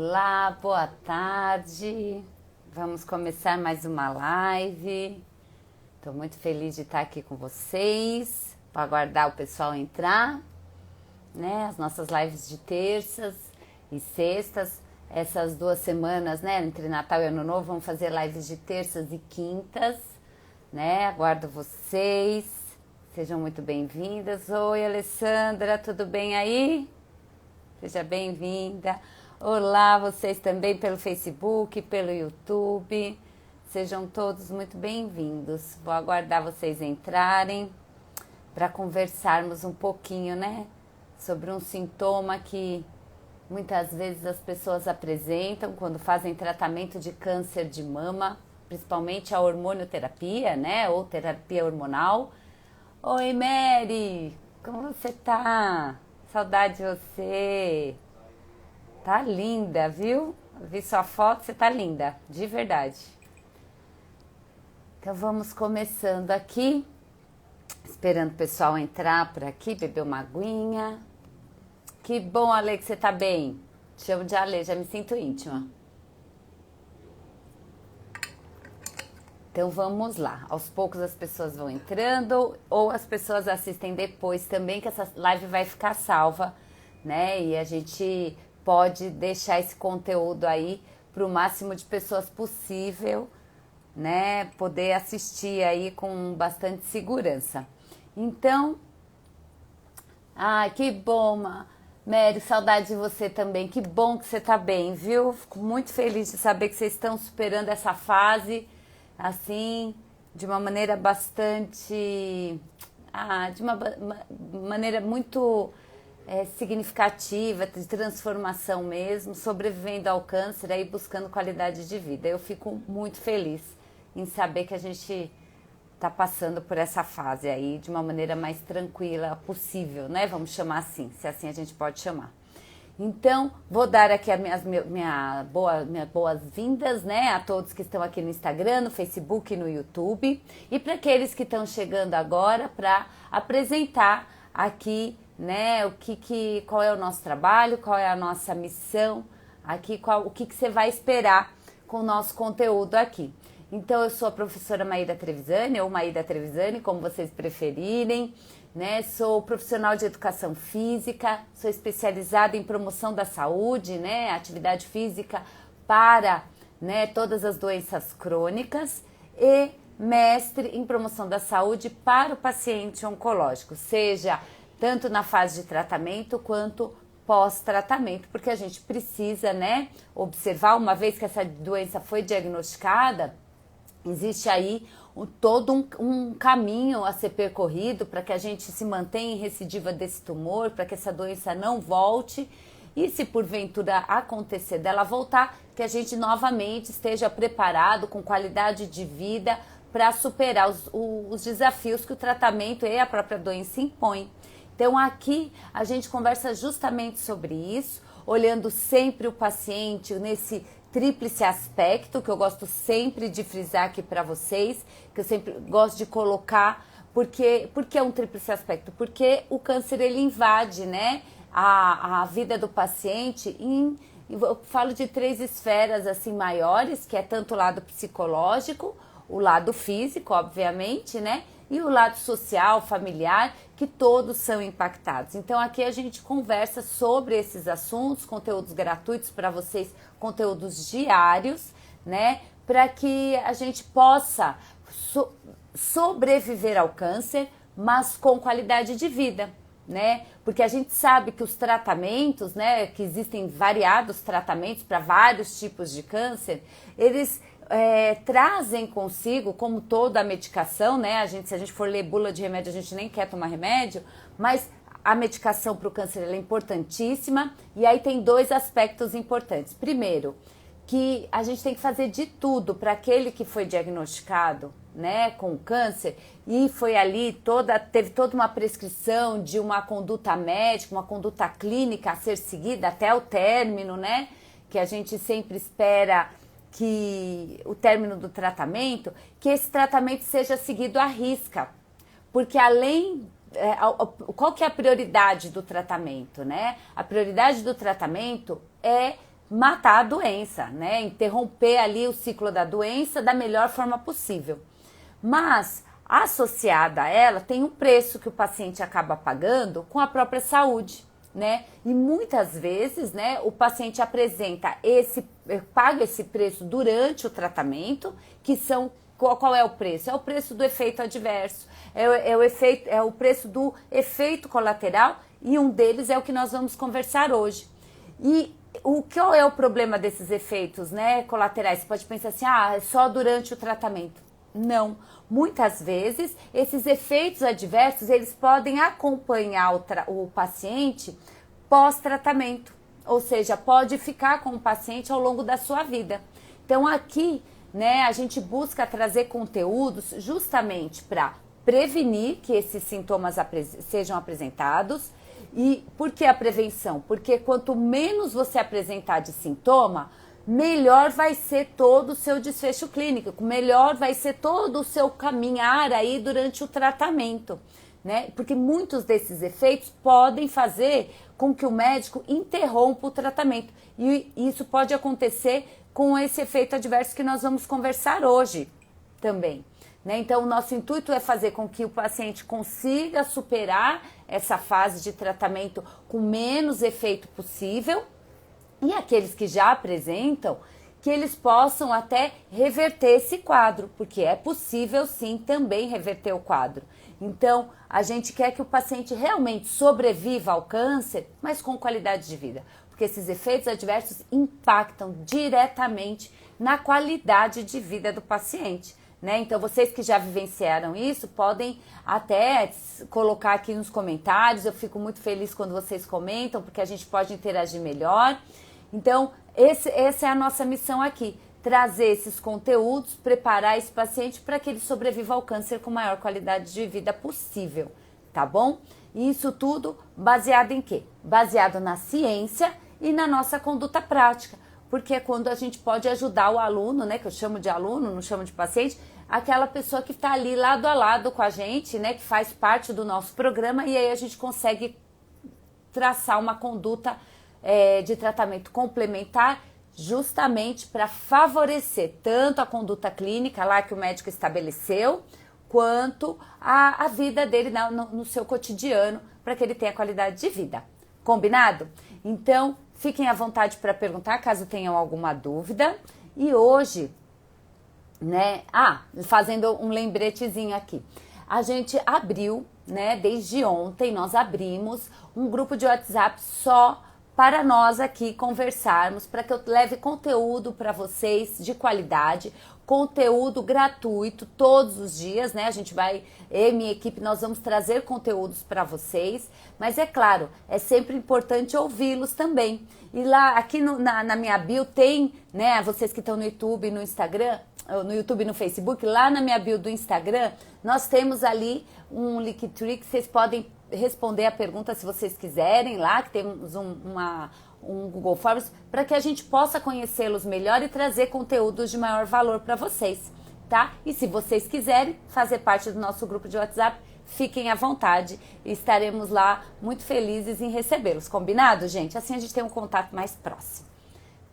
Olá, boa tarde. Vamos começar mais uma live. Estou muito feliz de estar aqui com vocês. Vou aguardar o pessoal entrar, né? As nossas lives de terças e sextas. Essas 2 semanas, né? Entre Natal e Ano Novo, vamos fazer lives de terças e quintas, né? Aguardo vocês. Sejam muito bem-vindas. Oi, Alessandra, tudo bem aí? Seja bem-vinda. Olá, vocês também pelo Facebook, pelo YouTube. Sejam todos muito bem-vindos. Vou aguardar vocês entrarem para conversarmos um pouquinho, né? Sobre um sintoma que muitas vezes as pessoas apresentam quando fazem tratamento de câncer de mama, principalmente a hormonioterapia, né? Ou terapia hormonal. Oi, Mary! Como você tá? Saudade de você! Tá linda, viu? Vi sua foto, você tá linda, de verdade. Então vamos começando aqui, esperando o pessoal entrar por aqui, beber uma aguinha. Que bom, Ale, que você tá bem. Te chamo de Ale, já me sinto íntima. Então vamos lá, aos poucos as pessoas vão entrando ou as pessoas assistem depois também, que essa live vai ficar salva, né? E a gente pode deixar esse conteúdo aí para o máximo de pessoas possível, né? Poder assistir aí com bastante segurança. Então, que bom, Mary, saudade de você também. Que bom que você tá bem, viu? Fico muito feliz de saber que vocês estão superando essa fase, assim, de uma maneira bastante... de uma maneira muito... significativa, de transformação mesmo, sobrevivendo ao câncer e buscando qualidade de vida. Eu fico muito feliz em saber que a gente está passando por essa fase aí de uma maneira mais tranquila possível, né? Vamos chamar assim, se assim a gente pode chamar. Então, vou dar aqui as minhas boas-vindas, né, a todos que estão aqui no Instagram, no Facebook e no YouTube. E para aqueles que estão chegando agora, para apresentar aqui, né, qual é o nosso trabalho, qual é a nossa missão aqui, o que você vai esperar com o nosso conteúdo aqui. Então, eu sou a professora Maíra Trevisani, ou Maíra Trevisani, como vocês preferirem, né? Sou profissional de educação física, sou especializada em promoção da saúde, né? Atividade física para, né, todas as doenças crônicas e mestre em promoção da saúde para o paciente oncológico, seja tanto na fase de tratamento quanto pós-tratamento, porque a gente precisa, né, observar, uma vez que essa doença foi diagnosticada, existe aí todo um caminho a ser percorrido para que a gente se mantenha em recidiva desse tumor, para que essa doença não volte e, se porventura acontecer dela voltar, que a gente novamente esteja preparado, com qualidade de vida, para superar os desafios que o tratamento e a própria doença impõem. Então aqui a gente conversa justamente sobre isso, olhando sempre o paciente nesse tríplice aspecto, que eu gosto sempre de frisar aqui para vocês, que eu sempre gosto de colocar, porque é um tríplice aspecto? Porque o câncer, ele invade, né, a vida do paciente eu falo de 3 esferas assim maiores, que é tanto o lado psicológico, o lado físico, obviamente, né, e o lado social, familiar, que todos são impactados. Então aqui a gente conversa sobre esses assuntos, conteúdos gratuitos para vocês, conteúdos diários, né, para que a gente possa sobreviver ao câncer, mas com qualidade de vida, né? Porque a gente sabe que os tratamentos, né, que existem variados tratamentos para vários tipos de câncer, eles trazem consigo, como toda a medicação, né? Se a gente for ler bula de remédio, a gente nem quer tomar remédio, mas a medicação para o câncer ela é importantíssima, e aí tem 2 aspectos importantes. Primeiro, que a gente tem que fazer de tudo para aquele que foi diagnosticado, né, com câncer, e foi ali teve toda uma prescrição de uma conduta médica, uma conduta clínica a ser seguida até o término, né? Que a gente sempre espera que o término do tratamento, que esse tratamento seja seguido à risca, porque qual que é a prioridade do tratamento, né? A prioridade do tratamento é matar a doença, né? Interromper ali o ciclo da doença da melhor forma possível. Mas, associada a ela, tem um preço que o paciente acaba pagando com a própria saúde, né? E muitas vezes, né, o paciente paga esse preço durante o tratamento, que são qual é o preço? É o preço do efeito adverso, é o preço do efeito colateral, e um deles é o que nós vamos conversar hoje. E qual é o problema desses efeitos, né, colaterais? Você pode pensar assim, é só durante o tratamento. Não. Muitas vezes, esses efeitos adversos, eles podem acompanhar o paciente pós-tratamento. Ou seja, pode ficar com o paciente ao longo da sua vida. Então, aqui, né, a gente busca trazer conteúdos justamente para prevenir que esses sintomas sejam apresentados. E por que a prevenção? Porque quanto menos você apresentar de sintoma, melhor vai ser todo o seu desfecho clínico, melhor vai ser todo o seu caminhar aí durante o tratamento, né? Porque muitos desses efeitos podem fazer com que o médico interrompa o tratamento. E isso pode acontecer com esse efeito adverso que nós vamos conversar hoje também, né? Então, o nosso intuito é fazer com que o paciente consiga superar essa fase de tratamento com menos efeito possível, e aqueles que já apresentam, que eles possam até reverter esse quadro, porque é possível sim também reverter o quadro. Então, a gente quer que o paciente realmente sobreviva ao câncer, mas com qualidade de vida, porque esses efeitos adversos impactam diretamente na qualidade de vida do paciente, né? Então, vocês que já vivenciaram isso, podem até colocar aqui nos comentários. Eu fico muito feliz quando vocês comentam, porque a gente pode interagir melhor. Então, essa é a nossa missão aqui, trazer esses conteúdos, preparar esse paciente para que ele sobreviva ao câncer com a maior qualidade de vida possível, tá bom? E isso tudo baseado em quê? Baseado na ciência e na nossa conduta prática, porque é quando a gente pode ajudar o aluno, né, que eu chamo de aluno, não chamo de paciente, aquela pessoa que está ali lado a lado com a gente, né, que faz parte do nosso programa, e aí a gente consegue traçar uma conduta de tratamento complementar, justamente para favorecer tanto a conduta clínica lá que o médico estabeleceu, quanto a vida dele no seu cotidiano, para que ele tenha qualidade de vida. Combinado? Então, fiquem à vontade para perguntar, caso tenham alguma dúvida. E hoje, né, fazendo um lembretezinho aqui, a gente abriu, né, desde ontem nós abrimos um grupo de WhatsApp só para nós aqui conversarmos, para que eu leve conteúdo para vocês de qualidade, conteúdo gratuito todos os dias, né? A gente vai, eu e minha equipe, nós vamos trazer conteúdos para vocês, mas é claro, é sempre importante ouvi-los também. E lá, aqui na minha bio tem, né, vocês que estão no YouTube, no Instagram, no YouTube e no Facebook, lá na minha bio do Instagram, nós temos ali um Linktree que vocês podem responder a pergunta se vocês quiserem lá, que temos um Google Forms, para que a gente possa conhecê-los melhor e trazer conteúdos de maior valor para vocês, tá? E se vocês quiserem fazer parte do nosso grupo de WhatsApp, fiquem à vontade, estaremos lá muito felizes em recebê-los, combinado, gente? Assim a gente tem um contato mais próximo.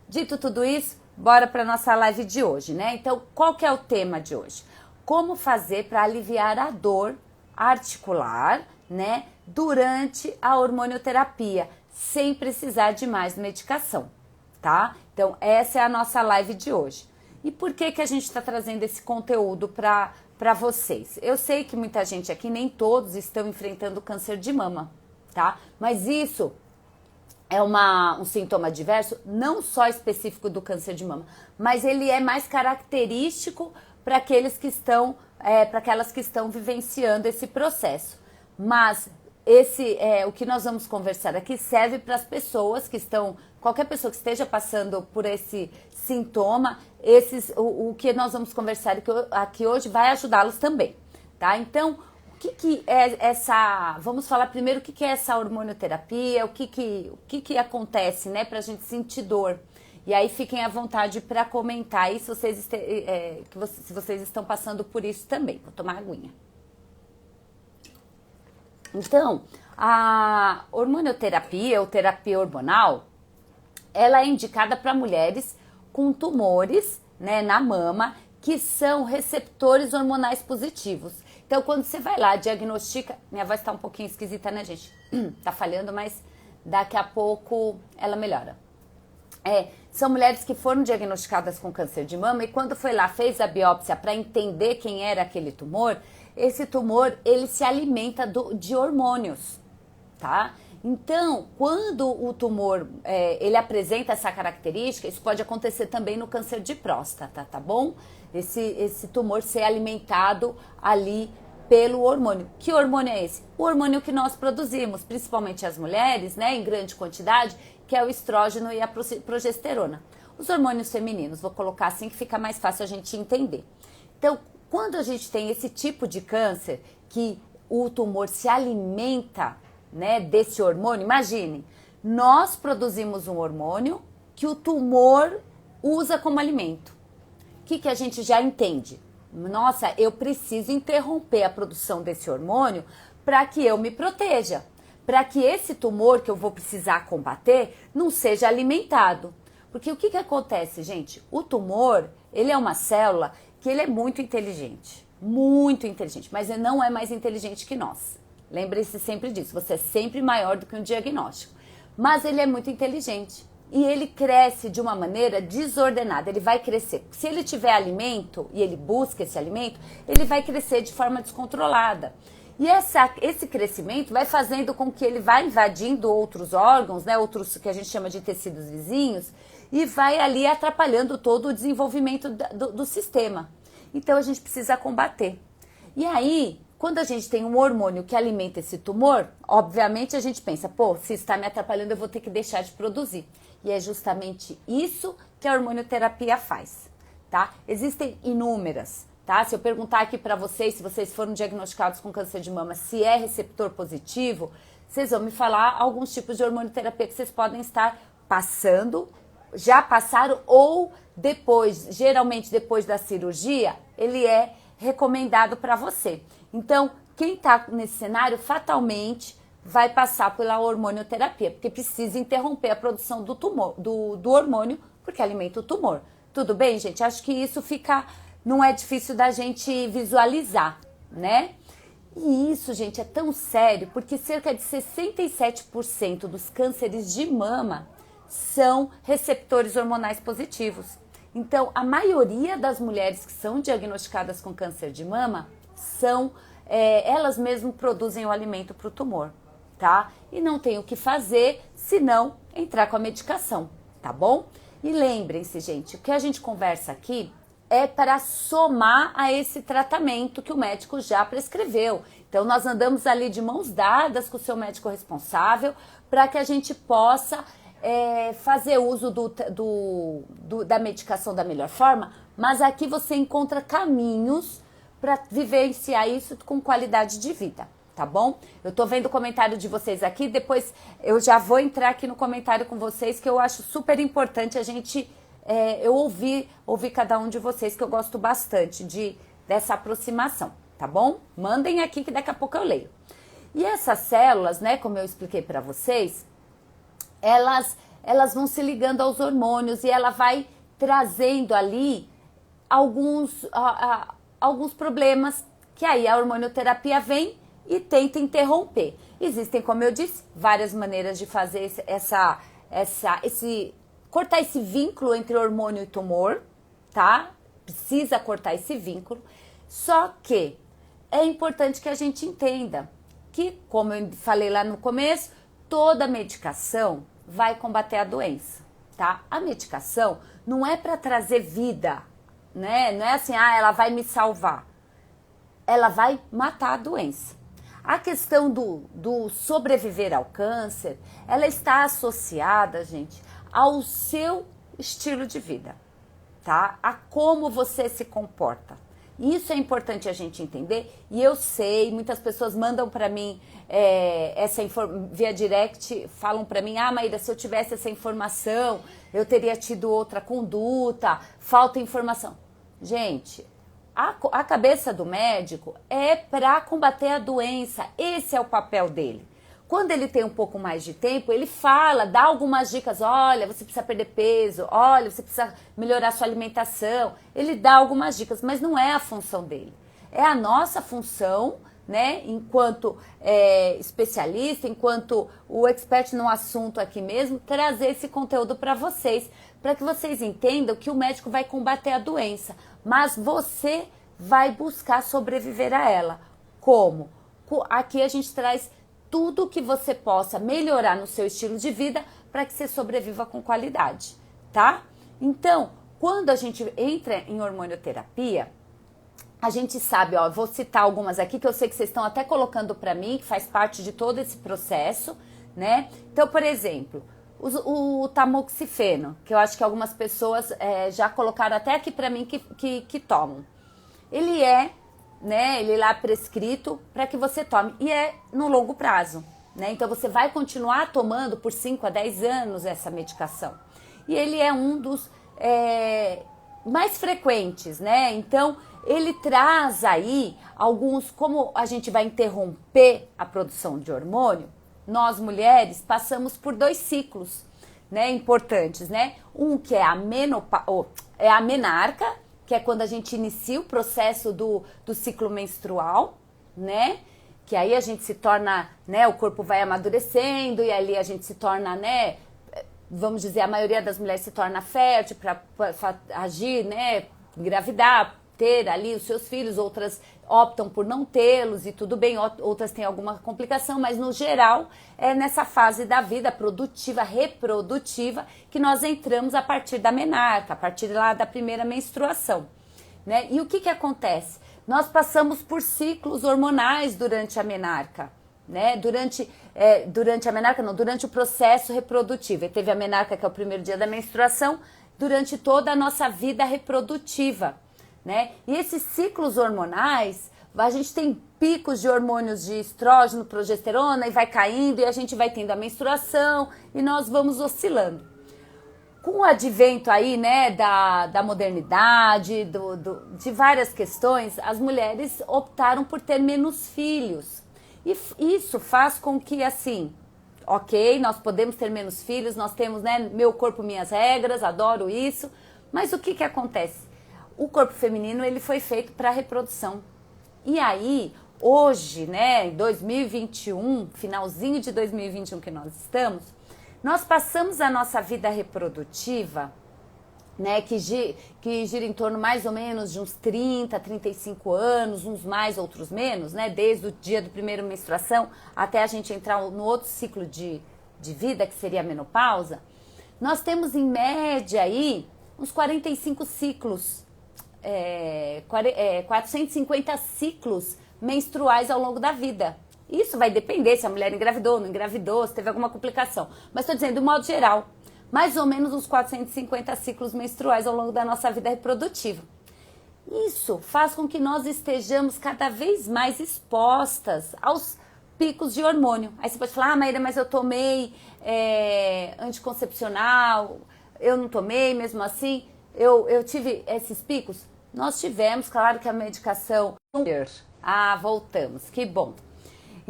Dito tudo isso, bora para nossa live de hoje, né? Então, qual que é o tema de hoje? Como fazer para aliviar a dor articular, né, durante a hormonioterapia, sem precisar de mais medicação, tá? Então, essa é a nossa live de hoje. E por que a gente está trazendo esse conteúdo para vocês? Eu sei que muita gente aqui, nem todos estão enfrentando câncer de mama, tá? Mas isso é um sintoma adverso, não só específico do câncer de mama, mas ele é mais característico para aqueles que estão, para aquelas que estão vivenciando esse processo. Mas o que nós vamos conversar aqui serve para as pessoas que estão, qualquer pessoa que esteja passando por esse sintoma, o que nós vamos conversar aqui hoje vai ajudá-los também, tá? Então, o que é vamos falar primeiro o que é essa hormonioterapia, o que acontece, né, para a gente sentir dor. E aí fiquem à vontade para comentar aí se vocês estão passando por isso também. Vou tomar aguinha. Então, a hormonioterapia ou terapia hormonal, ela é indicada para mulheres com tumores, né, na mama, que são receptores hormonais positivos. Então, quando você vai lá, diagnostica... Minha voz tá um pouquinho esquisita, né, gente? Tá falhando, mas daqui a pouco ela melhora. São mulheres que foram diagnosticadas com câncer de mama e quando foi lá, fez a biópsia para entender quem era aquele tumor, esse tumor, ele se alimenta de hormônios, tá? Então, quando o tumor, ele apresenta essa característica, isso pode acontecer também no câncer de próstata, tá bom? Esse tumor ser alimentado ali pelo hormônio. Que hormônio é esse? O hormônio que nós produzimos, principalmente as mulheres, né, em grande quantidade, que é o estrógeno e a progesterona. Os hormônios femininos, vou colocar assim que fica mais fácil a gente entender. Então, quando a gente tem esse tipo de câncer, que o tumor se alimenta, né, desse hormônio, imagine, nós produzimos um hormônio que o tumor usa como alimento. O que a gente já entende? Nossa, eu preciso interromper a produção desse hormônio para que eu me proteja, para que esse tumor que eu vou precisar combater não seja alimentado. Porque o que acontece, gente? O tumor, ele é uma célula que ele é muito inteligente, mas ele não é mais inteligente que nós. Lembre-se sempre disso, você é sempre maior do que um diagnóstico. Mas ele é muito inteligente e ele cresce de uma maneira desordenada, ele vai crescer. Se ele tiver alimento e ele busca esse alimento, ele vai crescer de forma descontrolada. E esse crescimento vai fazendo com que ele vá invadindo outros órgãos, né, outros que a gente chama de tecidos vizinhos, e vai ali atrapalhando todo o desenvolvimento do sistema. Então a gente precisa combater. E aí, quando a gente tem um hormônio que alimenta esse tumor, obviamente a gente pensa, pô, se está me atrapalhando eu vou ter que deixar de produzir. E é justamente isso que a hormonioterapia faz, tá? Existem inúmeras, tá? Se eu perguntar aqui para vocês, se vocês foram diagnosticados com câncer de mama, se é receptor positivo, vocês vão me falar alguns tipos de hormonioterapia que vocês podem estar passando, já passaram ou depois, geralmente depois da cirurgia, ele é recomendado para você. Então, quem está nesse cenário fatalmente vai passar pela hormonioterapia, porque precisa interromper a produção do tumor, do hormônio, porque alimenta o tumor. Tudo bem, gente? Acho que isso não é difícil da gente visualizar, né? E isso, gente, é tão sério, porque cerca de 67% dos cânceres de mama são receptores hormonais positivos. Então, a maioria das mulheres que são diagnosticadas com câncer de mama elas mesmas produzem o alimento para o tumor, tá? E não tem o que fazer senão entrar com a medicação, tá bom? E lembrem-se, gente, o que a gente conversa aqui é para somar a esse tratamento que o médico já prescreveu. Então, nós andamos ali de mãos dadas com o seu médico responsável para que a gente possa fazer uso da medicação da melhor forma, mas aqui você encontra caminhos para vivenciar isso com qualidade de vida, tá bom? Eu tô vendo o comentário de vocês aqui, depois eu já vou entrar aqui no comentário com vocês, que eu acho super importante a gente, eu ouvir cada um de vocês, que eu gosto bastante dessa aproximação, tá bom? Mandem aqui que daqui a pouco eu leio. E essas células, né, como eu expliquei para vocês, elas vão se ligando aos hormônios e ela vai trazendo ali alguns problemas que aí a hormonioterapia vem e tenta interromper. Existem, como eu disse, várias maneiras de fazer cortar esse vínculo entre hormônio e tumor, tá? Precisa cortar esse vínculo. Só que é importante que a gente entenda que, como eu falei lá no começo, toda medicação vai combater a doença, tá? A medicação não é para trazer vida, né? Não é assim, ela vai me salvar. Ela vai matar a doença. A questão do sobreviver ao câncer, ela está associada, gente, ao seu estilo de vida, tá? A como você se comporta. Isso é importante a gente entender, e eu sei, muitas pessoas mandam para mim via direct, falam para mim, Maíra, se eu tivesse essa informação, eu teria tido outra conduta, falta informação. Gente, a cabeça do médico é para combater a doença, esse é o papel dele. Quando ele tem um pouco mais de tempo, ele fala, dá algumas dicas, olha, você precisa perder peso, olha, você precisa melhorar sua alimentação. Ele dá algumas dicas, mas não é a função dele. É a nossa função, né, enquanto especialista, enquanto o expert no assunto aqui mesmo, trazer esse conteúdo para vocês, para que vocês entendam que o médico vai combater a doença, mas você vai buscar sobreviver a ela. Como? Aqui a gente traz tudo que você possa melhorar no seu estilo de vida para que você sobreviva com qualidade, tá? Então, quando a gente entra em hormonioterapia, a gente sabe, ó, vou citar algumas aqui que eu sei que vocês estão até colocando para mim, que faz parte de todo esse processo, né? Então, por exemplo, o tamoxifeno, que eu acho que algumas pessoas já colocaram até aqui para mim que tomam. Ele ele lá prescrito para que você tome e é no longo prazo, né? Então você vai continuar tomando por 5 a 10 anos essa medicação. E ele é um dos mais frequentes, né? Então ele traz aí alguns, como a gente vai interromper a produção de hormônio, nós mulheres passamos por 2 ciclos, né, importantes, né? Um que é a menarca, que é quando a gente inicia o processo do ciclo menstrual, né? Que aí a gente se torna, né? O corpo vai amadurecendo e ali a gente se torna, né? Vamos dizer, a maioria das mulheres se torna fértil para agir, né? Engravidar, ter ali os seus filhos, outras optam por não tê-los e tudo bem, outras têm alguma complicação, mas no geral é nessa fase da vida produtiva, reprodutiva, que nós entramos a partir da menarca, a partir lá da primeira menstruação, né? E o que acontece? Nós passamos por ciclos hormonais durante a menarca, né? Durante a menarca não, durante o processo reprodutivo. E teve a menarca, que é o primeiro dia da menstruação, durante toda a nossa vida reprodutiva, né? E esses ciclos hormonais, a gente tem picos de hormônios de estrógeno, progesterona e vai caindo e a gente vai tendo a menstruação e nós vamos oscilando. Com o advento aí, né, da modernidade, de várias questões, as mulheres optaram por ter menos filhos. E isso faz com que, assim, ok, nós podemos ter menos filhos, nós temos, né, meu corpo, minhas regras, adoro isso, mas o que acontece? O corpo feminino, ele foi feito para reprodução. E aí, hoje, né, em 2021, finalzinho de 2021 que nós estamos, nós passamos a nossa vida reprodutiva, né, que gira em torno mais ou menos de uns 30, 35 anos, uns mais, outros menos, né, desde o dia do primeiro menstruação até a gente entrar no outro ciclo de vida, que seria a menopausa. Nós temos em média aí uns 45 ciclos, 450 ciclos menstruais ao longo da vida. Isso vai depender se a mulher engravidou, não engravidou, se teve alguma complicação. Mas estou dizendo, de modo geral, mais ou menos uns 450 ciclos menstruais ao longo da nossa vida reprodutiva. Isso faz com que nós estejamos cada vez mais expostas aos picos de hormônio. Aí você pode falar, Maíra, mas eu tomei anticoncepcional, eu não tomei mesmo assim, eu tive esses picos. Nós tivemos, claro que a medicação... voltamos, que bom.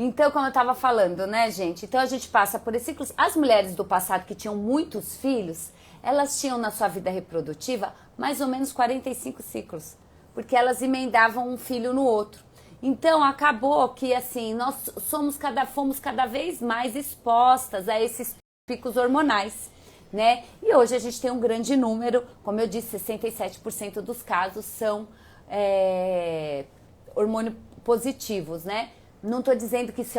Então, como eu estava falando, né, gente? Então, a gente passa por esses ciclos. As mulheres do passado que tinham muitos filhos, elas tinham na sua vida reprodutiva mais ou menos 45 ciclos, porque elas emendavam um filho no outro. Então, acabou que, assim, nós fomos cada vez mais expostas a esses picos hormonais, né? E hoje a gente tem um grande número, como eu disse, 67% dos casos são hormônio positivos, né? Não estou dizendo que isso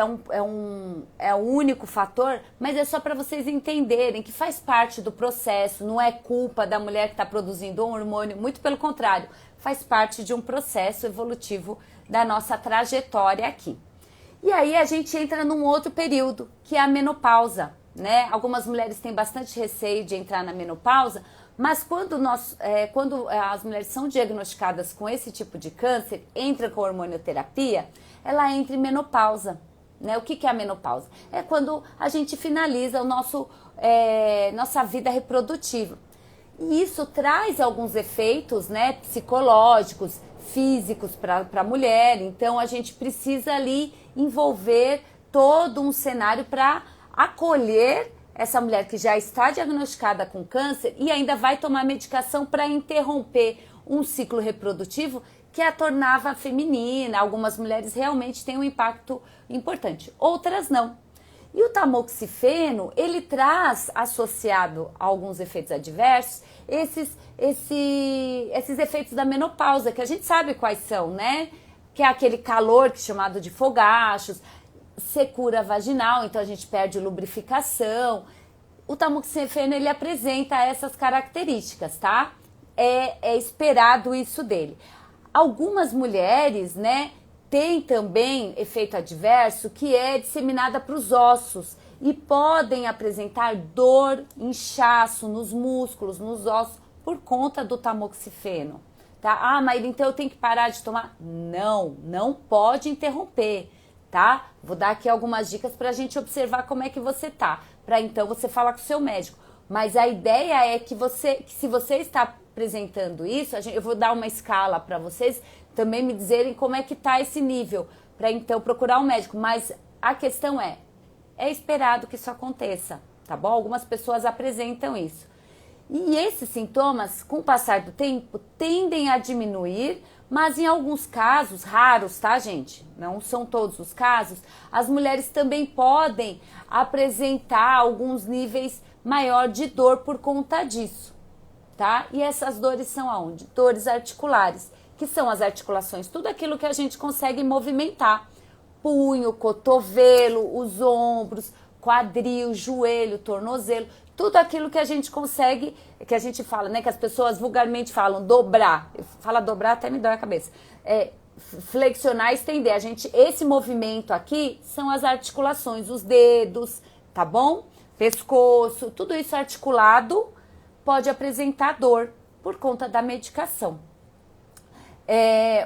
é o único fator, mas é só para vocês entenderem que faz parte do processo, não é culpa da mulher que está produzindo um hormônio, muito pelo contrário, faz parte de um processo evolutivo da nossa trajetória aqui. E aí a gente entra num outro período, que é a menopausa, né? Algumas mulheres têm bastante receio de entrar na menopausa, mas quando as mulheres são diagnosticadas com esse tipo de câncer, entra com hormonioterapia, ela entra em menopausa, né? O que é a menopausa? É quando a gente finaliza nossa vida reprodutiva. E isso traz alguns efeitos, né, psicológicos, físicos para a mulher. Então a gente precisa ali envolver todo um cenário para acolher essa mulher que já está diagnosticada com câncer e ainda vai tomar medicação para interromper um ciclo reprodutivo que a tornava feminina. Algumas mulheres realmente têm um impacto importante, outras não. E o tamoxifeno, ele traz, associado a alguns efeitos adversos, esses efeitos da menopausa, que a gente sabe quais são, né? Que é aquele calor que é chamado de fogachos, secura vaginal, então a gente perde lubrificação. O tamoxifeno, ele apresenta essas características, tá? É esperado isso dele. Algumas mulheres, né, têm também efeito adverso que é disseminada para os ossos e podem apresentar dor, inchaço nos músculos, nos ossos, por conta do tamoxifeno, tá? Ah, mas então eu tenho que parar de tomar? Não, não pode interromper, tá? Vou dar aqui algumas dicas para a gente observar como é que você tá, para então você falar com o seu médico. Mas a ideia é que se você está apresentando isso, eu vou dar uma escala para vocês também me dizerem como é que tá esse nível, para então procurar um médico. Mas a questão é esperado que isso aconteça, tá bom? Algumas pessoas apresentam isso. E esses sintomas, com o passar do tempo, tendem a diminuir, mas em alguns casos, raros, tá, gente? Não são todos os casos, as mulheres também podem apresentar alguns níveis maior de dor por conta disso, tá? E essas dores são aonde? Dores articulares, que são as articulações, tudo aquilo que a gente consegue movimentar. Punho, cotovelo, os ombros, quadril, joelho, tornozelo, tudo aquilo que a gente consegue, que a gente fala, né, que as pessoas vulgarmente falam, dobrar. Fala dobrar até me dói a cabeça. Flexionar, estender. Esse movimento aqui são as articulações, os dedos, tá bom? Pescoço, tudo isso articulado pode apresentar dor por conta da medicação.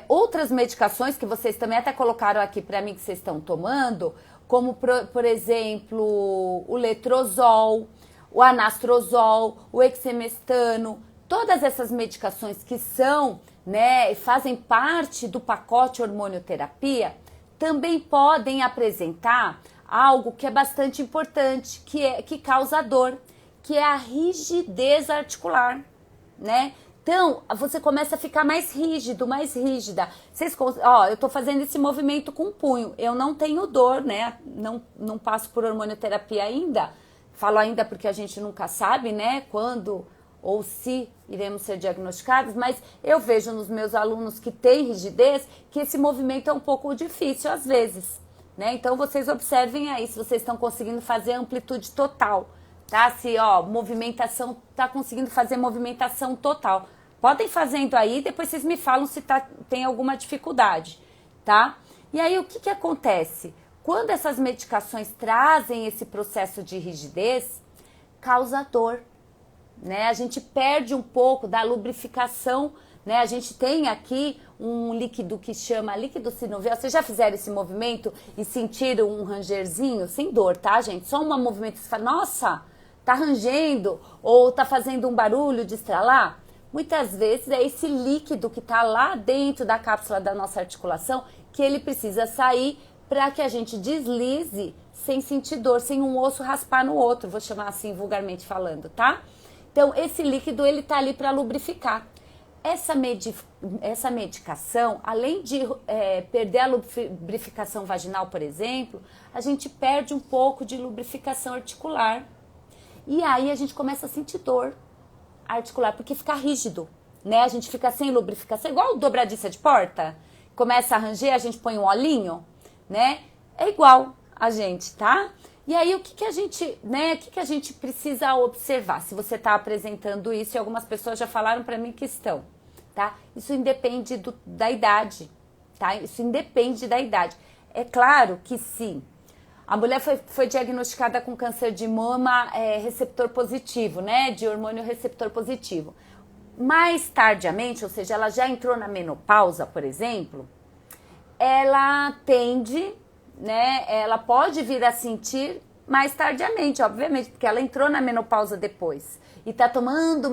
Outras medicações que vocês também até colocaram aqui para mim que vocês estão tomando, como por exemplo o letrozol, o anastrozol, o exemestano, todas essas medicações que são, né, fazem parte do pacote hormonioterapia, também podem apresentar algo que é bastante importante, que causa dor, que é a rigidez articular, né? Então, você começa a ficar mais rígido, mais rígida. Eu tô fazendo esse movimento com o punho. Eu não tenho dor, né? Não passo por hormonioterapia ainda. Falo ainda porque a gente nunca sabe, né? Quando ou se iremos ser diagnosticados. Mas eu vejo nos meus alunos que têm rigidez que esse movimento é um pouco difícil às vezes, né? Então, vocês observem aí se vocês estão conseguindo fazer amplitude total. Tá? Se, movimentação, tá conseguindo fazer movimentação total. Podem fazendo aí, depois vocês me falam se tem alguma dificuldade, tá? E aí, o que acontece? Quando essas medicações trazem esse processo de rigidez, causa dor, né? A gente perde um pouco da lubrificação, né? A gente tem aqui um líquido que chama líquido sinovial. Vocês já fizeram esse movimento e sentiram um rangerzinho? Sem dor, tá, gente? Só um movimento que você fala, nossa, tá rangendo ou tá fazendo um barulho de estralar? Muitas vezes é esse líquido que tá lá dentro da cápsula da nossa articulação que ele precisa sair para que a gente deslize sem sentir dor, sem um osso raspar no outro, vou chamar assim vulgarmente falando, tá? Então, esse líquido, ele tá ali para lubrificar. Essa medicação, além de perder a lubrificação vaginal, por exemplo, a gente perde um pouco de lubrificação articular. E aí a gente começa a sentir dor articular, porque fica rígido, né? A gente fica sem lubrificação, igual dobradiça de porta. Começa a ranger, a gente põe um olhinho, né? É igual a gente, tá? E aí, o que a gente precisa observar? Se você está apresentando isso, e algumas pessoas já falaram para mim que estão, tá? Isso independe da idade, tá? Isso independe da idade. É claro que sim. A mulher foi diagnosticada com câncer de mama receptor positivo, né? De hormônio receptor positivo. Mais tardiamente, ou seja, ela já entrou na menopausa, por exemplo, ela tende, né? Ela pode vir a sentir mais tardiamente, obviamente, porque ela entrou na menopausa depois e tá tomando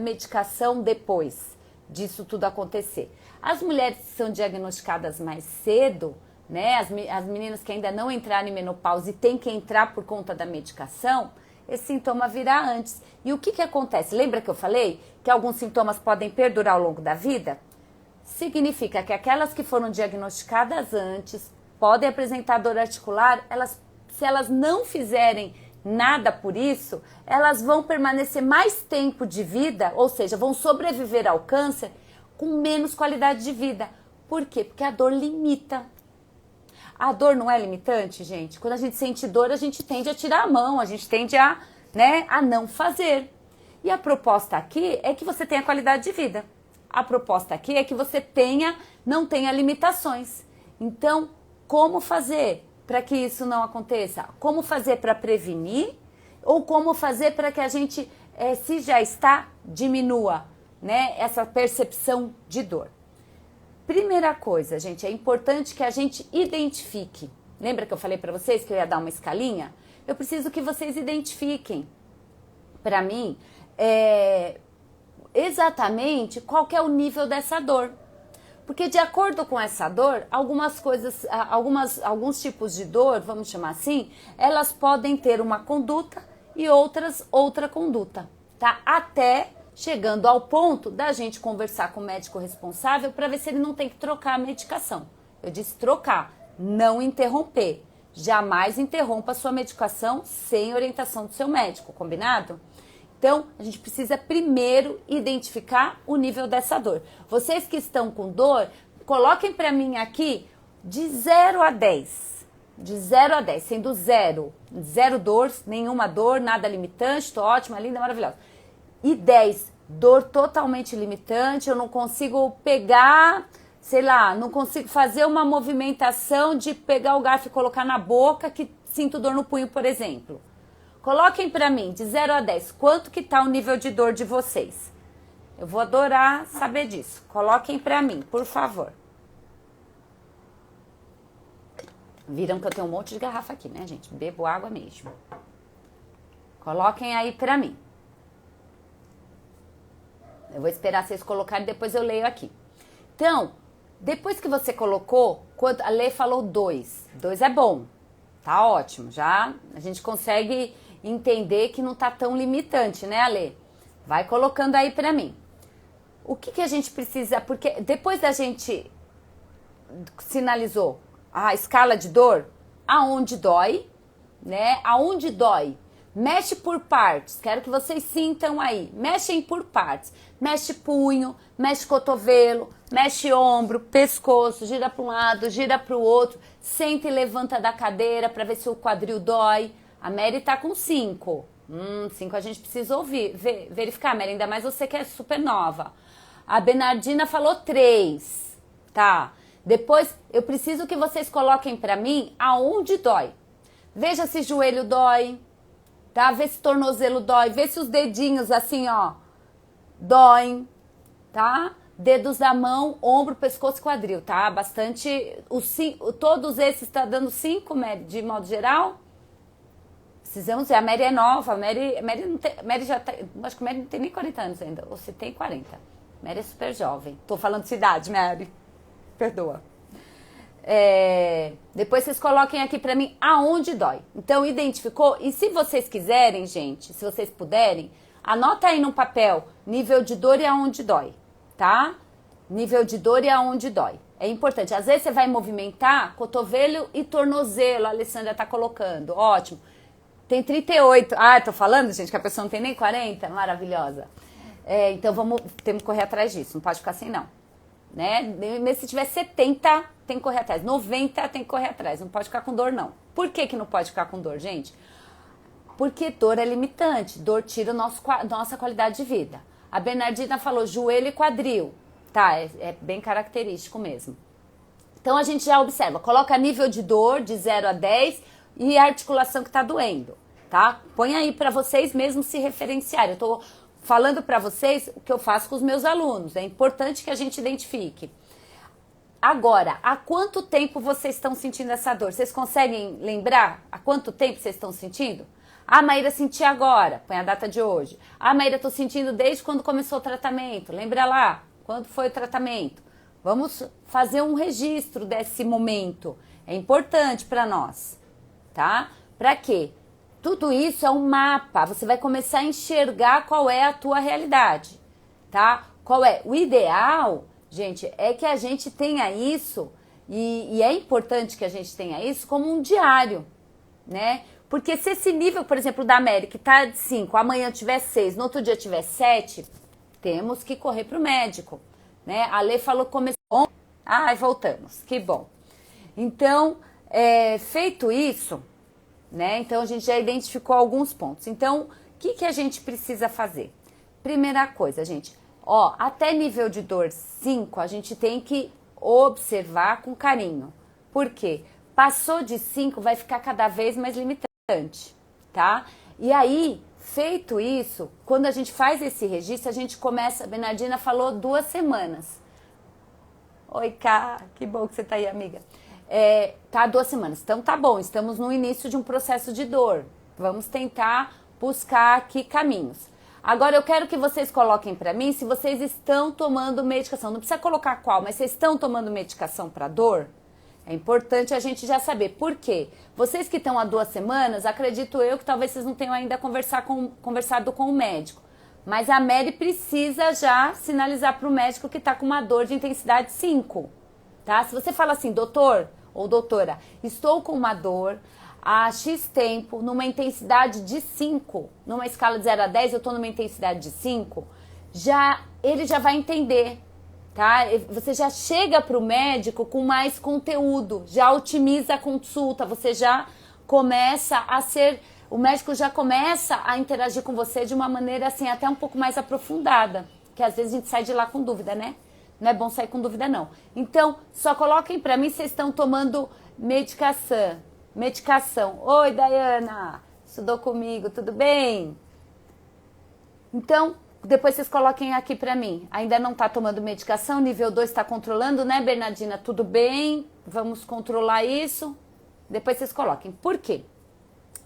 medicação depois disso tudo acontecer. As mulheres que são diagnosticadas mais cedo, né? As meninas que ainda não entraram em menopausa e tem que entrar por conta da medicação, esse sintoma virá antes. E o que acontece? Lembra que eu falei que alguns sintomas podem perdurar ao longo da vida? Significa que aquelas que foram diagnosticadas antes podem apresentar dor articular, se elas não fizerem nada por isso, elas vão permanecer mais tempo de vida, ou seja, vão sobreviver ao câncer com menos qualidade de vida. Por quê? Porque a dor limita. A dor não é limitante, gente? Quando a gente sente dor, a gente tende a tirar a mão, a gente tende a não fazer. E a proposta aqui é que você tenha qualidade de vida. A proposta aqui é que você não tenha limitações. Então, como fazer para que isso não aconteça? Como fazer para prevenir? Ou como fazer para que a gente, se já está, diminua, né, essa percepção de dor? Primeira coisa, gente, é importante que a gente identifique. Lembra que eu falei para vocês que eu ia dar uma escalinha? Eu preciso que vocês identifiquem, para mim, exatamente qual que é o nível dessa dor. Porque de acordo com essa dor, alguns tipos de dor, vamos chamar assim, elas podem ter uma conduta e outras outra conduta, tá? Até chegando ao ponto da gente conversar com o médico responsável para ver se ele não tem que trocar a medicação. Eu disse trocar, não interromper. Jamais interrompa a sua medicação sem orientação do seu médico, combinado? Então, a gente precisa primeiro identificar o nível dessa dor. Vocês que estão com dor, coloquem para mim aqui de 0 a 10. De 0 a 10, sendo 0. 0 dor, nenhuma dor, nada limitante, tô ótima, linda, maravilhosa. E 10, dor totalmente limitante, eu não consigo pegar, sei lá, não consigo fazer uma movimentação de pegar o garfo e colocar na boca, que sinto dor no punho, por exemplo. Coloquem pra mim, de 0 a 10, quanto que tá o nível de dor de vocês? Eu vou adorar saber disso. Coloquem pra mim, por favor. Viram que eu tenho um monte de garrafa aqui, né, gente? Bebo água mesmo. Coloquem aí pra mim. Eu vou esperar vocês colocarem, depois eu leio aqui. Então, depois que você colocou, a Lê falou 2. 2 é bom, tá ótimo. Já a gente consegue entender que não tá tão limitante, né, Lê? Vai colocando aí pra mim. O que a gente precisa, porque depois da gente sinalizou a escala de dor, aonde dói, né? Aonde dói? Mexe por partes, quero que vocês sintam aí, mexem por partes, mexe punho, mexe cotovelo, mexe ombro, pescoço, gira para um lado, gira para o outro, senta e levanta da cadeira para ver se o quadril dói. A Mary tá com 5, 5 a gente precisa ouvir, verificar, Mary, ainda mais você que é super nova. A Bernardina falou 3, tá? Depois eu preciso que vocês coloquem para mim aonde dói. Veja se joelho dói. Tá? Vê se tornozelo dói, vê se os dedinhos assim, ó, doem, tá? Dedos da mão, ombro, pescoço e quadril, tá? Bastante, todos esses tá dando 5, Mary, de modo geral. Precisamos ver, a Mary é nova, a Mary já tá, acho que a Mary não tem nem 40 anos ainda, ou se tem 40. Mary é super jovem, tô falando de cidade, Mary, perdoa. Depois vocês coloquem aqui pra mim aonde dói. Então identificou, e se vocês quiserem, gente, se vocês puderem, anota aí no papel nível de dor e aonde dói, tá? Nível de dor e aonde dói. É importante, às vezes você vai movimentar cotovelo e tornozelo, a Alessandra tá colocando, ótimo. Tem 38, tô falando, gente, que a pessoa não tem nem 40, maravilhosa. Então temos que correr atrás disso, não pode ficar assim não. Né? Mesmo se tiver 70, tem que correr atrás. 90, tem que correr atrás. Não pode ficar com dor, não. Por que não pode ficar com dor, gente? Porque dor é limitante. Dor tira nossa qualidade de vida. A Bernardina falou joelho e quadril. Tá, é bem característico mesmo. Então a gente já observa. Coloca nível de dor de 0 a 10 e a articulação que tá doendo. Tá? Põe aí para vocês mesmos se referenciarem. Eu tô falando para vocês o que eu faço com os meus alunos. É importante que a gente identifique. Agora, há quanto tempo vocês estão sentindo essa dor? Vocês conseguem lembrar há quanto tempo vocês estão sentindo? Ah, Maíra, senti agora. Põe a data de hoje. Ah, Maíra, estou sentindo desde quando começou o tratamento. Lembra lá, quando foi o tratamento? Vamos fazer um registro desse momento. É importante para nós, tá? Para quê? Tudo isso é um mapa, você vai começar a enxergar qual é a tua realidade, tá? Qual é? O ideal, gente, é que a gente tenha isso, e é importante que a gente tenha isso como um diário, né? Porque se esse nível, por exemplo, da América tá de 5, amanhã tiver 6, no outro dia tiver 7, temos que correr pro médico, né? A Lê falou que começou... Ai, voltamos, que bom. Então, feito isso, né? Então a gente já identificou alguns pontos. Então, o que a gente precisa fazer? Primeira coisa, gente, ó, até nível de dor 5, a gente tem que observar com carinho. Por quê? Passou de 5, vai ficar cada vez mais limitante, tá? E aí, feito isso, quando a gente faz esse registro, a gente começa, a Bernardina falou 2 semanas. Oi, Ká, que bom que você tá aí, amiga. Tá 2 semanas. Então tá bom, estamos no início de um processo de dor. Vamos tentar buscar aqui caminhos. Agora eu quero que vocês coloquem pra mim se vocês estão tomando medicação. Não precisa colocar qual, mas vocês estão tomando medicação pra dor? É importante a gente já saber. Por quê? Vocês que estão há 2 semanas, acredito eu que talvez vocês não tenham ainda conversado com o médico. Mas a Mary precisa já sinalizar para o médico que está com uma dor de intensidade 5, tá? Se você fala assim, doutor ou doutora, estou com uma dor há X tempo, numa intensidade de 5, numa escala de 0 a 10, eu estou numa intensidade de 5, ele já vai entender, tá? Você já chega para o médico com mais conteúdo, já otimiza a consulta, você já começa a ser... O médico já começa a interagir com você de uma maneira assim até um pouco mais aprofundada, que às vezes a gente sai de lá com dúvida, né? Não é bom sair com dúvida, não. Então, só coloquem pra mim se vocês estão tomando medicação. Oi, Dayana, estudou comigo, tudo bem? Então, depois vocês coloquem aqui pra mim. Ainda não tá tomando medicação, nível 2 tá controlando, né, Bernardina? Tudo bem, vamos controlar isso. Depois vocês coloquem. Por quê?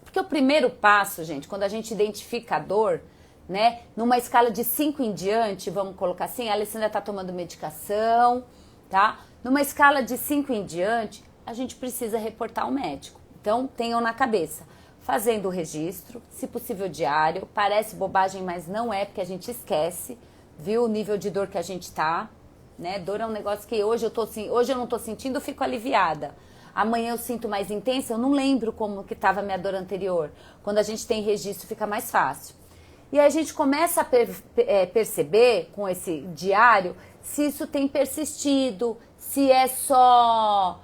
Porque o primeiro passo, gente, quando a gente identifica a dor, né, numa escala de 5 em diante, vamos colocar assim, a Alessandra tá tomando medicação, tá? Numa escala de 5 em diante, a gente precisa reportar ao médico. Então, tenham na cabeça, fazendo o registro, se possível diário, parece bobagem, mas não é, porque a gente esquece, viu, o nível de dor que a gente tá, né? Dor é um negócio que hoje eu não tô sentindo, eu fico aliviada. Amanhã eu sinto mais intensa, eu não lembro como que estava a minha dor anterior. Quando a gente tem registro, fica mais fácil. E aí a gente começa a perceber, com esse diário, se isso tem persistido, se é só...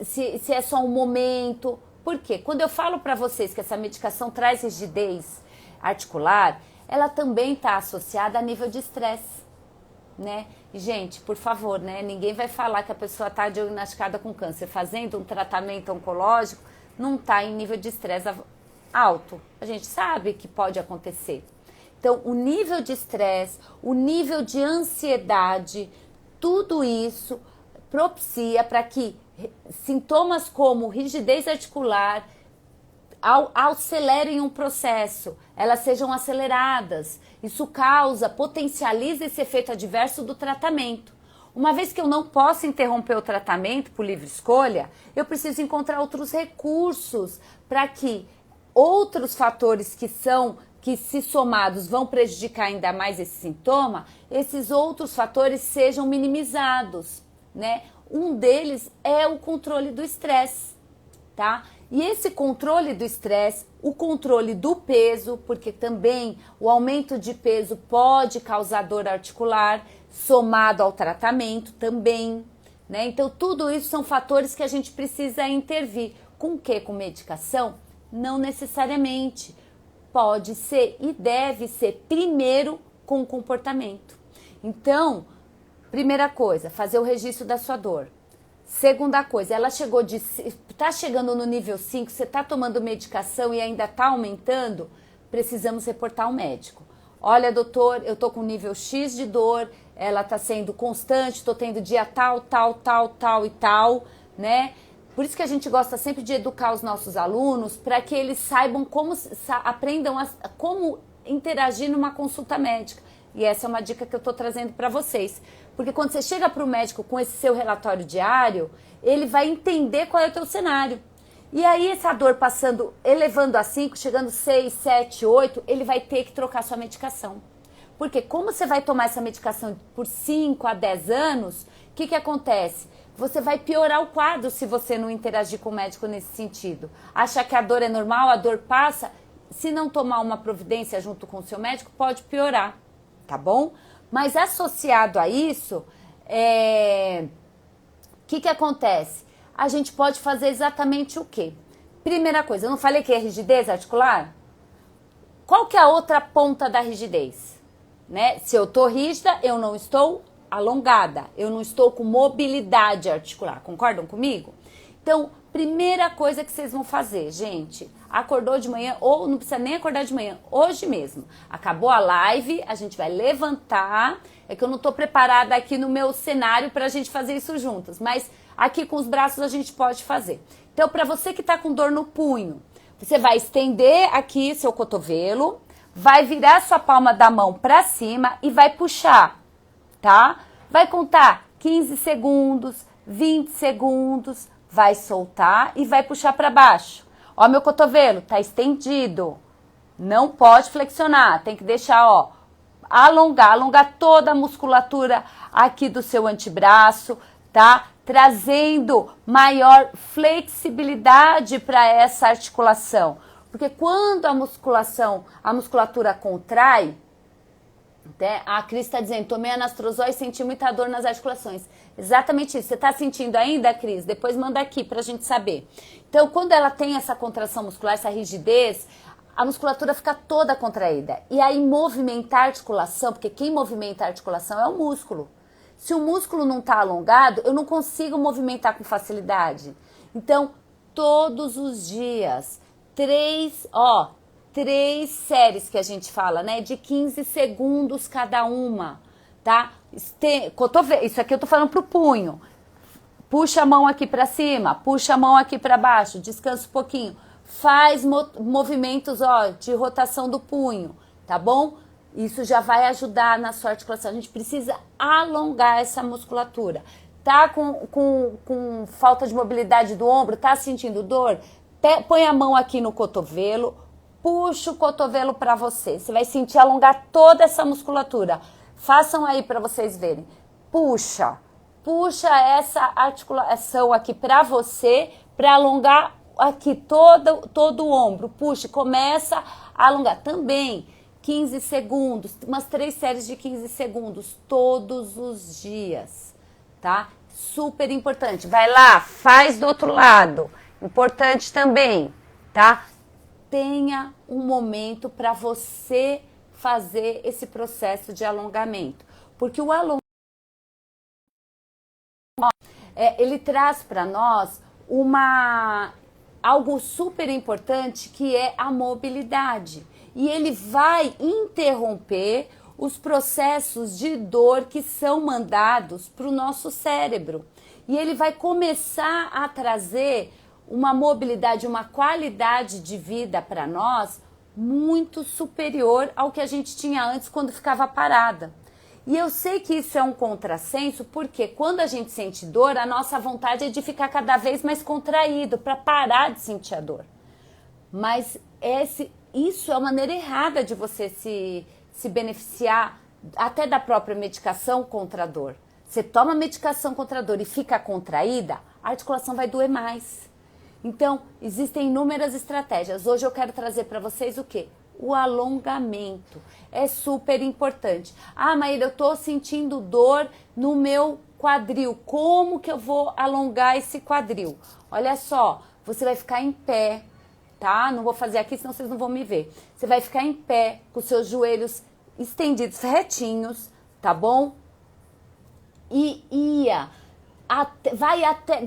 se é só um momento. Por quê? Quando eu falo para vocês que essa medicação traz rigidez articular, ela também está associada a nível de estresse, né? E, gente, por favor, né? Ninguém vai falar que a pessoa está diagnosticada com câncer fazendo um tratamento oncológico, não está em nível de estresse alto. A gente sabe que pode acontecer. Então, o nível de estresse, o nível de ansiedade, tudo isso propicia para que sintomas como rigidez articular acelerem um processo, elas sejam aceleradas. Isso potencializa esse efeito adverso do tratamento. Uma vez que eu não posso interromper o tratamento por livre escolha, eu preciso encontrar outros recursos para que outros fatores que se somados vão prejudicar ainda mais esse sintoma, esses outros fatores sejam minimizados, né? Um deles é o controle do estresse, tá? E esse controle do estresse, o controle do peso, porque também o aumento de peso pode causar dor articular, somado ao tratamento também, né? Então, tudo isso são fatores que a gente precisa intervir. Com o quê? Com medicação? Não necessariamente. Pode ser e deve ser primeiro com o comportamento. Então, primeira coisa, fazer o registro da sua dor. Segunda coisa, tá chegando no nível 5, você tá tomando medicação e ainda tá aumentando, precisamos reportar ao médico. Olha, doutor, eu tô com nível X de dor, ela tá sendo constante, tô tendo dia tal, e tal, né? Por isso que a gente gosta sempre de educar os nossos alunos para que eles saibam aprendam como interagir numa consulta médica. E essa é uma dica que eu tô trazendo para vocês. Porque quando você chega para o médico com esse seu relatório diário, ele vai entender qual é o teu cenário. E aí essa dor passando, elevando a 5, chegando 6, 7, 8, ele vai ter que trocar sua medicação. Porque como você vai tomar essa medicação por 5 a 10 anos, o que acontece? Você vai piorar o quadro se você não interagir com o médico nesse sentido. Achar que a dor é normal, a dor passa, se não tomar uma providência junto com o seu médico, pode piorar, tá bom? Mas associado a isso, o que acontece? A gente pode fazer exatamente o quê? Primeira coisa, eu não falei que é rigidez articular? Qual que é a outra ponta da rigidez? Né? Se eu estou rígida, eu não estou alongada, eu não estou com mobilidade articular, concordam comigo? Então, primeira coisa que vocês vão fazer, gente, acordou de manhã, ou não precisa nem acordar de manhã, hoje mesmo, acabou a live, a gente vai levantar, é que eu não estou preparada aqui no meu cenário para a gente fazer isso juntas, mas aqui com os braços a gente pode fazer. Então, para você que está com dor no punho, você vai estender aqui seu cotovelo, vai virar sua palma da mão para cima e vai puxar, tá? Vai contar 15 segundos, 20 segundos, vai soltar e vai puxar para baixo. Ó, meu cotovelo tá estendido, não pode flexionar, tem que deixar, ó, alongar toda a musculatura aqui do seu antebraço, tá? Trazendo maior flexibilidade para essa articulação. Porque quando a musculatura contrai, né, a Cris está dizendo, tomei anastrozol e senti muita dor nas articulações. Exatamente isso. Você está sentindo ainda, Cris? Depois manda aqui para a gente saber. Então, quando ela tem essa contração muscular, essa rigidez, a musculatura fica toda contraída. E aí, movimentar a articulação, porque quem movimenta a articulação é o músculo. Se o músculo não está alongado, eu não consigo movimentar com facilidade. Então, todos os dias, três séries que a gente fala, né? De 15 segundos cada uma, tá? Isso aqui eu tô falando pro punho. Puxa a mão aqui pra cima, puxa a mão aqui pra baixo, descansa um pouquinho. Faz movimentos, ó, de rotação do punho, tá bom? Isso já vai ajudar na sua articulação. A gente precisa alongar essa musculatura. Tá com falta de mobilidade do ombro? Tá sentindo dor? Põe a mão aqui no cotovelo, puxa o cotovelo para você. Você vai sentir alongar toda essa musculatura. Façam aí para vocês verem. Puxa essa articulação aqui para você, para alongar aqui todo o ombro. Puxa, começa a alongar também. 15 segundos, umas 3 séries de 15 segundos todos os dias, tá? Super importante. Vai lá, faz do outro lado. Importante também, tá? Tenha um momento para você fazer esse processo de alongamento. Porque o alongamento, ele traz para nós algo super importante que é a mobilidade. E ele vai interromper os processos de dor que são mandados para o nosso cérebro. E ele vai começar a trazer uma mobilidade, uma qualidade de vida para nós muito superior ao que a gente tinha antes quando ficava parada. E eu sei que isso é um contrassenso, porque quando a gente sente dor, a nossa vontade é de ficar cada vez mais contraído, para parar de sentir a dor. Mas isso é uma maneira errada de você se beneficiar até da própria medicação contra a dor. Você toma medicação contra a dor e fica contraída, a articulação vai doer mais. Então, existem inúmeras estratégias. Hoje eu quero trazer para vocês o quê? O alongamento. É super importante. Ah, Maíra, eu tô sentindo dor no meu quadril. Como que eu vou alongar esse quadril? Olha só, você vai ficar em pé, tá? Não vou fazer aqui, senão vocês não vão me ver. Você vai ficar em pé, com seus joelhos estendidos, retinhos, tá bom?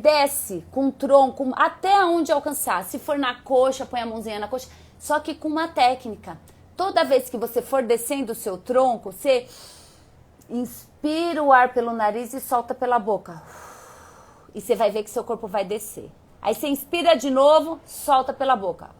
Desce com o tronco até onde alcançar. Se for na coxa, põe a mãozinha na coxa. Só que com uma técnica. Toda vez que você for descendo o seu tronco, você inspira o ar pelo nariz e solta pela boca. E você vai ver que seu corpo vai descer. Aí você inspira de novo, solta pela boca.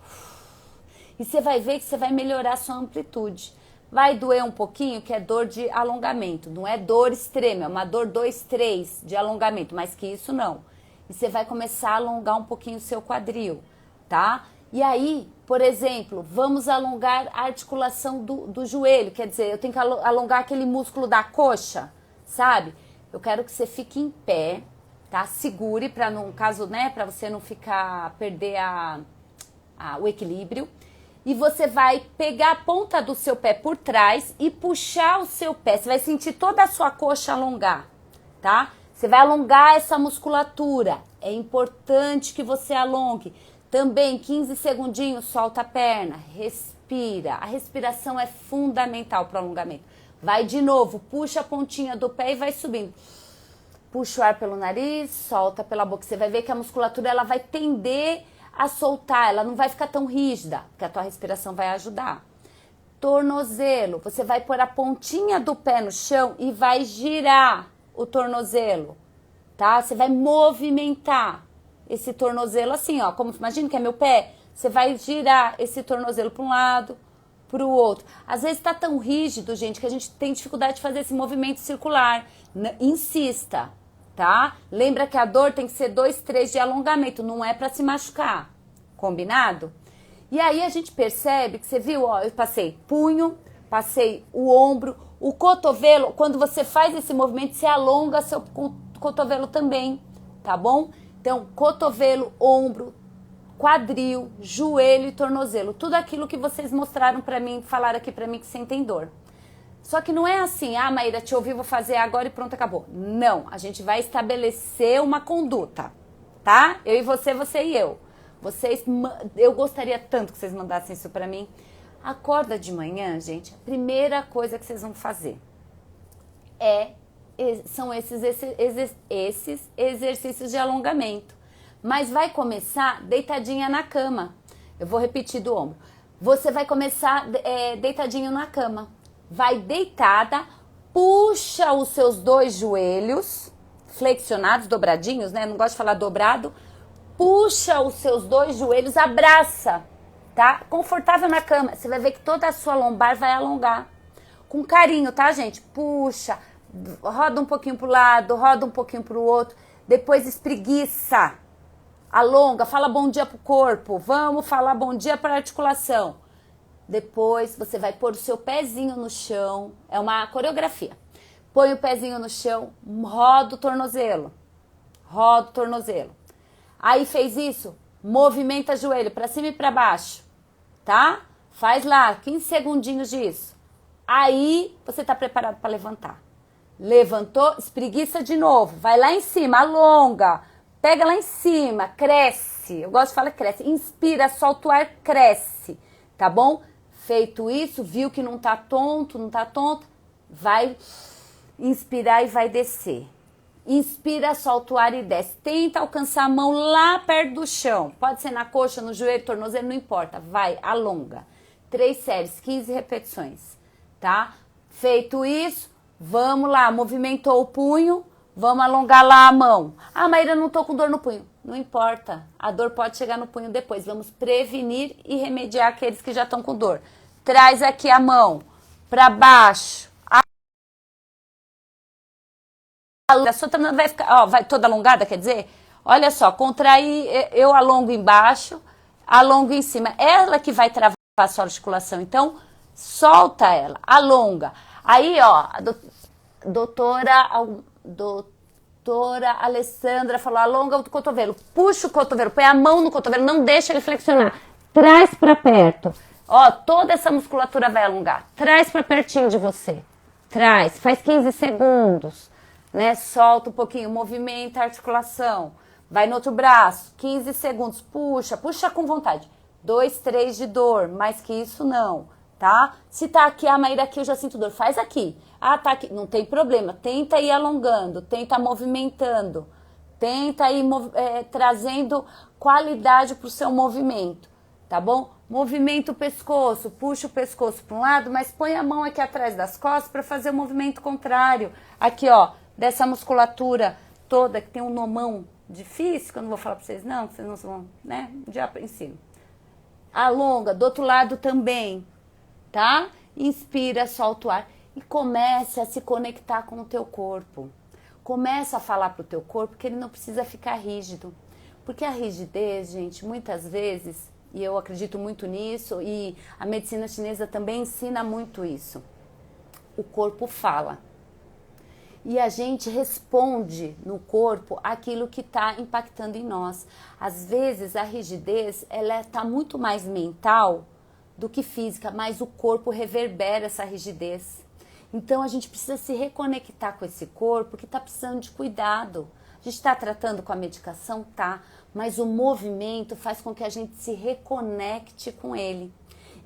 E você vai ver que você vai melhorar a sua amplitude. Vai doer um pouquinho, que é dor de alongamento. Não é dor extrema, é uma dor 2, 3 de alongamento, mas que isso não. E você vai começar a alongar um pouquinho o seu quadril, tá? E aí, por exemplo, vamos alongar a articulação do joelho. Quer dizer, eu tenho que alongar aquele músculo da coxa, sabe? Eu quero que você fique em pé, tá? Segure, para no caso, né, para você não perder o equilíbrio. E você vai pegar a ponta do seu pé por trás e puxar o seu pé. Você vai sentir toda a sua coxa alongar, tá? Você vai alongar essa musculatura. É importante que você alongue. Também 15 segundinhos, solta a perna, respira. A respiração é fundamental para o alongamento. Vai de novo, puxa a pontinha do pé e vai subindo. Puxa o ar pelo nariz, solta pela boca. Você vai ver que a musculatura ela vai tender a soltar, ela não vai ficar tão rígida, porque a tua respiração vai ajudar. Tornozelo, você vai pôr a pontinha do pé no chão e vai girar o tornozelo, tá? Você vai movimentar esse tornozelo assim, ó, como imagina que é meu pé, você vai girar esse tornozelo para um lado, para o outro. Às vezes tá tão rígido, gente, que a gente tem dificuldade de fazer esse movimento circular. Insista, tá? Lembra que a dor tem que ser 2, 3 de alongamento, não é para se machucar, combinado? E aí a gente percebe que você viu, ó, eu passei punho, passei o ombro, o cotovelo, quando você faz esse movimento, você alonga seu cotovelo também, tá bom? Então, cotovelo, ombro, quadril, joelho e tornozelo, tudo aquilo que vocês mostraram pra mim, falaram aqui pra mim que sentem dor. Só que não é assim, Maíra, te ouvi, vou fazer agora e pronto, acabou. Não, a gente vai estabelecer uma conduta, tá? Eu e você, você e eu. Eu gostaria tanto que vocês mandassem isso pra mim. Acorda de manhã, gente, a primeira coisa que vocês vão fazer são esses exercícios de alongamento. Mas vai começar deitadinha na cama. Eu vou repetir do ombro. Você vai começar deitadinho na cama. Vai deitada, puxa os seus 2 joelhos, flexionados, dobradinhos, né? Não gosto de falar dobrado. Puxa os seus 2 joelhos, abraça, tá? Confortável na cama. Você vai ver que toda a sua lombar vai alongar. Com carinho, tá, gente? Puxa, roda um pouquinho pro lado, roda um pouquinho pro outro. Depois espreguiça, alonga, fala bom dia pro corpo. Vamos falar bom dia pra articulação. Depois você vai pôr o seu pezinho no chão, é uma coreografia. Põe o pezinho no chão, roda o tornozelo. Roda o tornozelo. Aí fez isso, movimenta o joelho para cima e para baixo, tá? Faz lá 15 segundinhos disso. Aí você tá preparado para levantar. Levantou, espreguiça de novo, vai lá em cima, alonga. Pega lá em cima, cresce. Eu gosto de falar cresce. Inspira, solta o ar, cresce, tá bom? Feito isso, viu que não tá tonto, vai inspirar e vai descer. Inspira, solta o ar e desce. Tenta alcançar a mão lá perto do chão. Pode ser na coxa, no joelho, tornozelo, não importa. Vai, alonga. 3 séries, 15 repetições, tá? Feito isso, vamos lá. Movimentou o punho, vamos alongar lá a mão. Maíra, não tô com dor no punho. Não importa, a dor pode chegar no punho depois. Vamos prevenir e remediar aqueles que já estão com dor. Traz aqui a mão para baixo. A sua também vai ficar, vai toda alongada, quer dizer? Olha só, contrair, eu alongo embaixo, alongo em cima. Ela que vai travar a sua articulação. Então, solta ela, alonga. Aí, ó, a doutora Alessandra falou, alonga o cotovelo, puxa o cotovelo, põe a mão no cotovelo, não deixa ele flexionar, traz pra perto, ó, toda essa musculatura vai alongar, traz pra pertinho de você, traz, faz 15 segundos, né, solta um pouquinho, movimenta a articulação, vai no outro braço, 15 segundos, puxa com vontade, 2, 3 de dor, mais que isso não, tá? Se tá aqui, Maíra, aqui eu já sinto dor, faz aqui. Tá aqui, não tem problema, tenta ir alongando, tenta movimentando, tenta ir trazendo qualidade pro seu movimento, tá bom? Movimenta o pescoço, puxa o pescoço para um lado, mas põe a mão aqui atrás das costas para fazer o movimento contrário. Aqui, ó, dessa musculatura toda, que tem um nomão difícil, que eu não vou falar para vocês não, que vocês não vão, né, um dia ensino. Alonga, do outro lado também, tá? inspira, solta o ar e comece a se conectar com o teu corpo. Começa a falar para o teu corpo que ele não precisa ficar rígido. Porque a rigidez, gente, muitas vezes, e eu acredito muito nisso, e a medicina chinesa também ensina muito isso. O corpo fala. E a gente responde no corpo aquilo que está impactando em nós. Às vezes a rigidez ela está muito mais mental do que física, mas o corpo reverbera essa rigidez. Então a gente precisa se reconectar com esse corpo que está precisando de cuidado. A gente está tratando com a medicação? Tá, mas o movimento faz com que a gente se reconecte com ele.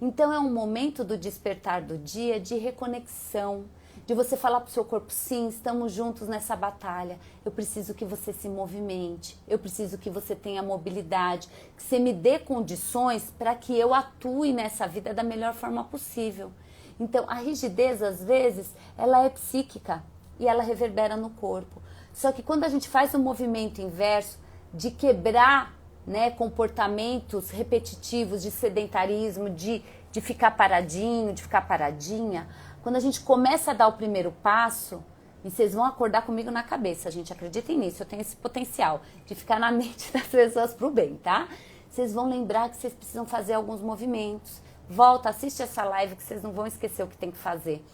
Então é um momento do despertar do dia de reconexão, de você falar para o seu corpo, sim, estamos juntos nessa batalha, eu preciso que você se movimente, eu preciso que você tenha mobilidade, que você me dê condições para que eu atue nessa vida da melhor forma possível. Então a rigidez às vezes ela é psíquica e ela reverbera no corpo, só que quando a gente faz um movimento inverso de quebrar, né, comportamentos repetitivos de sedentarismo, de ficar paradinho, de ficar paradinha, quando a gente começa a dar o primeiro passo, e vocês vão acordar comigo na cabeça, gente, acreditem nisso, eu tenho esse potencial de ficar na mente das pessoas pro bem, tá? Vocês vão lembrar que vocês precisam fazer alguns movimentos. Volta, assiste essa live que vocês não vão esquecer o que tem que fazer.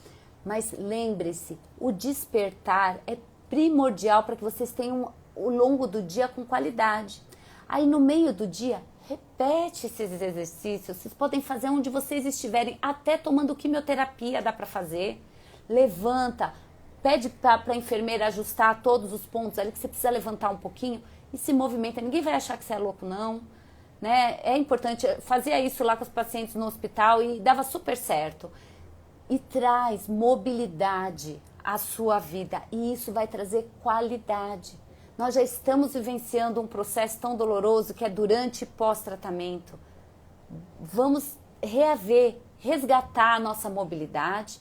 Mas lembre-se, o despertar é primordial para que vocês tenham o longo do dia com qualidade. Aí no meio do dia, repete esses exercícios, vocês podem fazer onde vocês estiverem, até tomando quimioterapia dá para fazer. Levanta, pede para a enfermeira ajustar todos os pontos ali que você precisa levantar um pouquinho e se movimenta. Ninguém vai achar que você é louco, não. Né? É importante, fazia isso lá com os pacientes no hospital e dava super certo. E traz mobilidade à sua vida e isso vai trazer qualidade. Nós já estamos vivenciando um processo tão doloroso que é durante e pós-tratamento. Vamos reaver, resgatar a nossa mobilidade,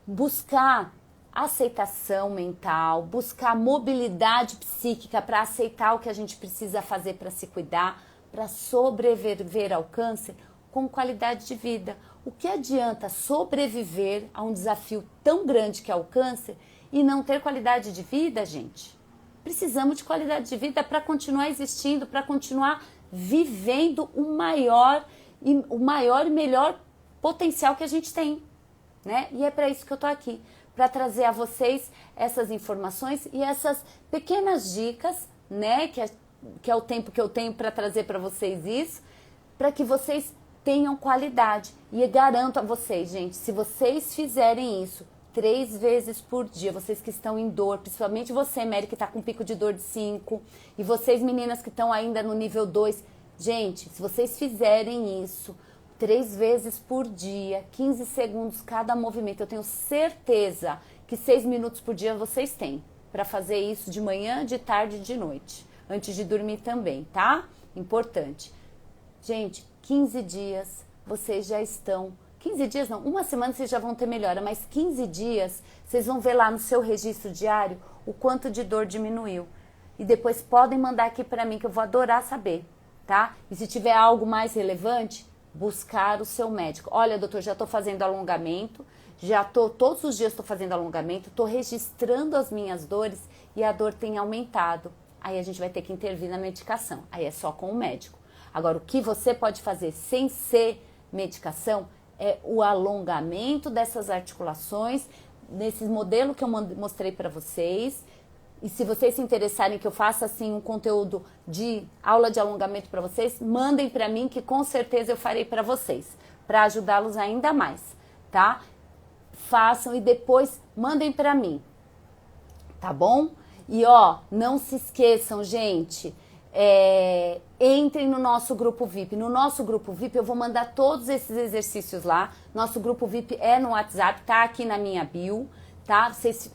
buscar aceitação mental, buscar mobilidade psíquica para aceitar o que a gente precisa fazer para se cuidar, para sobreviver ao câncer com qualidade de vida. O que adianta sobreviver a um desafio tão grande que é o câncer e não ter qualidade de vida, gente? Precisamos de qualidade de vida para continuar existindo, para continuar vivendo o maior e melhor potencial que a gente tem, né? E é para isso que eu tô aqui, para trazer a vocês essas informações e essas pequenas dicas, né? Que é o tempo que eu tenho para trazer para vocês isso, para que vocês tenham qualidade. E garanto a vocês, gente, se vocês fizerem isso 3 vezes por dia, vocês que estão em dor, principalmente você, Mary, que está com pico de dor de 5, e vocês, meninas, que estão ainda no nível 2, gente, se vocês fizerem isso 3 vezes por dia, 15 segundos cada movimento, eu tenho certeza que 6 minutos por dia vocês têm para fazer isso de manhã, de tarde e de noite, antes de dormir também, tá? Importante. Gente, 15 dias vocês já estão... 15 dias não, uma semana vocês já vão ter melhora, mas 15 dias vocês vão ver lá no seu registro diário o quanto de dor diminuiu. E depois podem mandar aqui para mim que eu vou adorar saber, tá? E se tiver algo mais relevante, buscar o seu médico. Olha, doutor, já estou fazendo alongamento, todos os dias estou fazendo alongamento, estou registrando as minhas dores e a dor tem aumentado. Aí a gente vai ter que intervir na medicação, aí é só com o médico. Agora, o que você pode fazer sem ser medicação é o alongamento dessas articulações, nesse modelo que eu mostrei para vocês. E se vocês se interessarem que eu faça assim um conteúdo de aula de alongamento para vocês, mandem para mim que com certeza eu farei para vocês, para ajudá-los ainda mais, tá? Façam e depois mandem para mim, tá bom? E ó, não se esqueçam, gente, entrem no nosso grupo VIP. No nosso grupo VIP eu vou mandar todos esses exercícios lá. Nosso grupo VIP é no WhatsApp, tá aqui na minha bio, tá?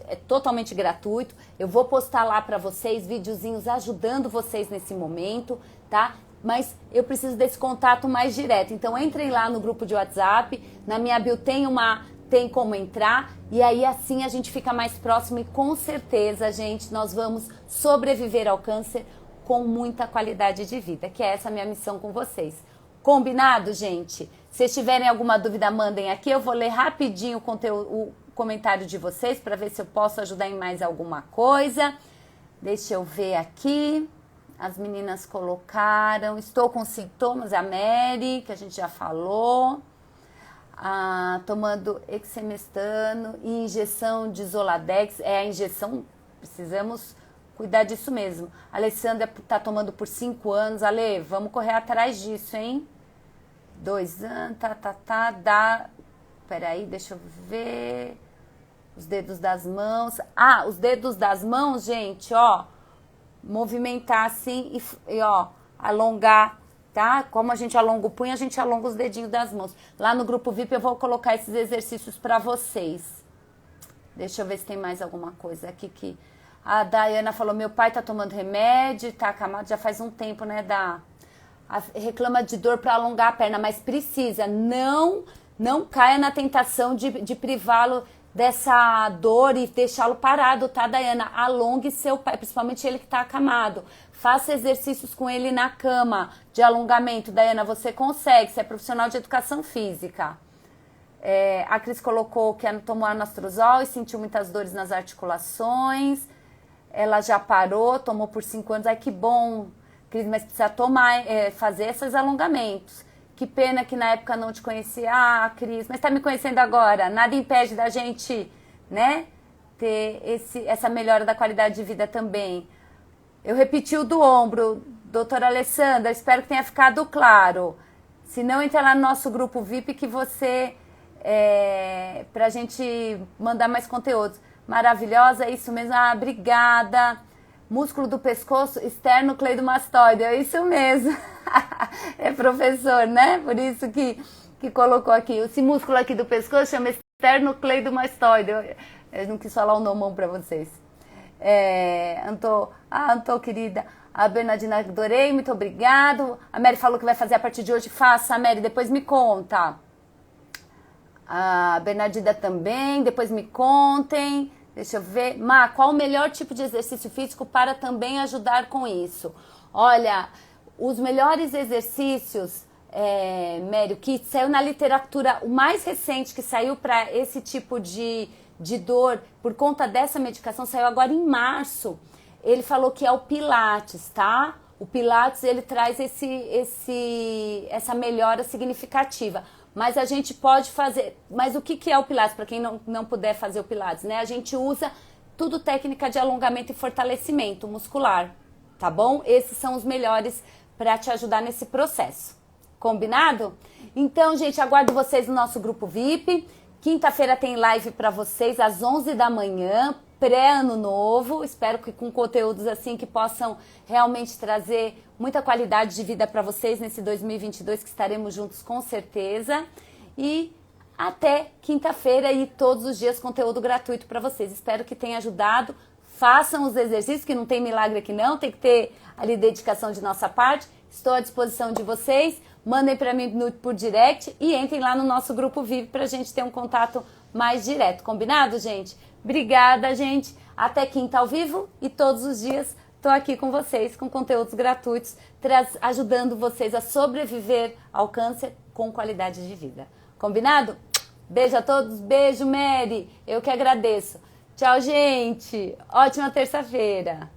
É totalmente gratuito. Eu vou postar lá para vocês videozinhos ajudando vocês nesse momento, tá? Mas eu preciso desse contato mais direto. Então entrem lá no grupo de WhatsApp. Na minha bio tem como entrar e aí assim a gente fica mais próximo e com certeza, gente, nós vamos sobreviver ao câncer com muita qualidade de vida, que é essa minha missão com vocês. Combinado, gente? Se vocês tiverem alguma dúvida, mandem aqui. Eu vou ler rapidinho o comentário de vocês para ver se eu posso ajudar em mais alguma coisa. Deixa eu ver aqui. As meninas colocaram. Estou com sintomas, a Mary, que a gente já falou. Tomando exemestano e injeção de Zoladex. É a injeção, precisamos cuidar disso mesmo. A Alessandra tá tomando por 5 anos. Ale, vamos correr atrás disso, hein? 2 anos, dá. Peraí, deixa eu ver. Os dedos das mãos. Os dedos das mãos, gente, ó. Movimentar assim e ó, alongar, tá? Como a gente alonga o punho, a gente alonga os dedinhos das mãos. Lá no grupo VIP eu vou colocar esses exercícios pra vocês. Deixa eu ver se tem mais alguma coisa aqui que... A Dayana falou, meu pai tá tomando remédio, tá acamado, já faz um tempo, né, reclama de dor para alongar a perna, mas precisa, não caia na tentação de privá-lo dessa dor e deixá-lo parado, tá, Dayana? Alongue seu pai, principalmente ele que tá acamado. Faça exercícios com ele na cama de alongamento, Dayana, você consegue, você é profissional de educação física. A Cris colocou que tomou anastrozol e sentiu muitas dores nas articulações. Ela já parou, tomou por 5 anos. Ai, que bom, Cris, mas precisa tomar, fazer esses alongamentos. Que pena que na época não te conhecia. Cris, mas tá me conhecendo agora. Nada impede da gente, né, ter essa melhora da qualidade de vida também. Eu repeti o do ombro, doutora Alessandra, espero que tenha ficado claro. Se não, entra lá no nosso grupo VIP que você... pra gente mandar mais conteúdos. Maravilhosa, é isso mesmo. Obrigada. Músculo do pescoço, esternocleidomastoide, é isso mesmo. É professor, né? Por isso que colocou aqui. Esse músculo aqui do pescoço chama esternocleidomastoide. Eu não quis falar o nomão pra vocês. Antô, querida. A Bernardina, adorei, muito obrigado. A Mary falou que vai fazer a partir de hoje. Faça, Mary, depois me conta. A Bernardina também, depois me contem. Deixa eu ver. Qual o melhor tipo de exercício físico para também ajudar com isso? Olha, os melhores exercícios, Mério, que saiu na literatura, o mais recente que saiu para esse tipo de dor, por conta dessa medicação, saiu agora em março. Ele falou que é o Pilates, tá? O Pilates, ele traz essa melhora significativa. Mas a gente pode fazer... Mas o que é o Pilates? Para quem não puder fazer o Pilates, né? A gente usa tudo técnica de alongamento e fortalecimento muscular, tá bom? Esses são os melhores para te ajudar nesse processo. Combinado? Então, gente, aguardo vocês no nosso grupo VIP. Quinta-feira tem live para vocês às 11 da manhã, pré-ano novo. Espero que com conteúdos assim que possam realmente trazer muita qualidade de vida para vocês nesse 2022, que estaremos juntos com certeza. E até quinta-feira e todos os dias conteúdo gratuito para vocês. Espero que tenha ajudado. Façam os exercícios, que não tem milagre aqui não, tem que ter ali dedicação de nossa parte. Estou à disposição de vocês. Mandem para mim por direct e entrem lá no nosso grupo VIP para a gente ter um contato mais direto. Combinado, gente? Obrigada, gente. Até quinta ao vivo e todos os dias estou aqui com vocês com conteúdos gratuitos, ajudando vocês a sobreviver ao câncer com qualidade de vida. Combinado? Beijo a todos. Beijo, Mary. Eu que agradeço. Tchau, gente. Ótima terça-feira.